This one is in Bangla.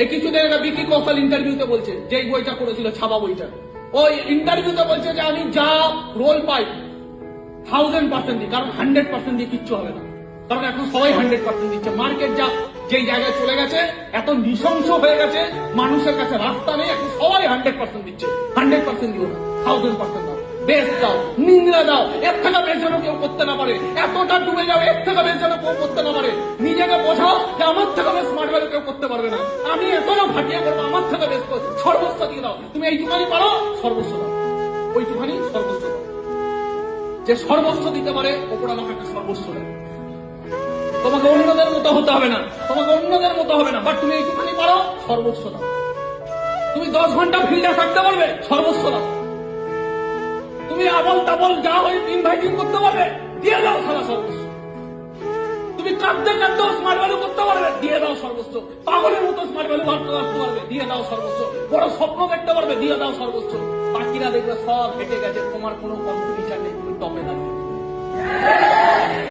এই কিছুদিন আগে বিকি কৌশল ইন্টারভিউতে বলছে, যে বইটা করেছিল ছাপা বইটা, ওই ইন্টারভিউতে বলছে যে আমি যা রোল পাই 1000% দিই, কারণ 100% দিয়ে কিচ্ছু হবে না, কারণ এখন সবাই 100% দিচ্ছে। মার্কেট যা যেই জায়গায় চলে গেছে, এত নৃশংস হয়ে গেছে, মানুষের কাছে রাস্তা নেই, এখন সবাই 100% দিচ্ছে। 100% দিও না, 1000% দাও, বেশ দাও, নিংড়া দাও, এর থেকে বেশ যেন কেউ করতে না পারে, এতটা ডুবে যাও এর থেকে বেশ যেন কেউ করতে না পারে। নিজেকে বোঝাও যে আমার থেকে বেশ স্মার্ট ভ্যালু কেউ করতে পারবে না, আমি এতটা ভাটিয়ে করবো, আমার থেকে বেশ সর্বস্ব দিয়ে দাও। তুমি এইটুখানি পারো, সর্বস্ব দাও, ওইটুখানি সর্বস্ব দাও। যে সর্বস্ব দিতে পারে ওপরা একটা সর্বস্ব দেয়। তোমাকে অন্যদের মতো হতে হবে না, তোমাকে অন্যদের মতো হবে না, বাট তুমি এইটুখানি পারো, সর্বস্ব দাও। তুমি 10 ঘন্টা ফিল্ডে থাকতে পারবে, সর্বস্ব দাও। তুমি আবল তাবল যা হয়ে ইনভাইটিং করতে পারবে, দিয়ে দাও সারা সর্বস্ব। তুমি কাঁদতে কাঁদতেও স্মার্ট ভ্যালু করতে পারবে, দিয়ে দাও সর্বস্ব। পাগলের মতো স্মার্ট ভ্যালু ভাবতে পারবে, দিয়ে দাও সর্বস্ব। বড় স্বপ্ন দেখতে পারবে, দিয়ে দাও সর্বস্ব। বাকিরা দেখবে সব হেঁটে গেছে, তোমার কোনো কম্পিটিশন নেই, তুমি টপে থাকবে।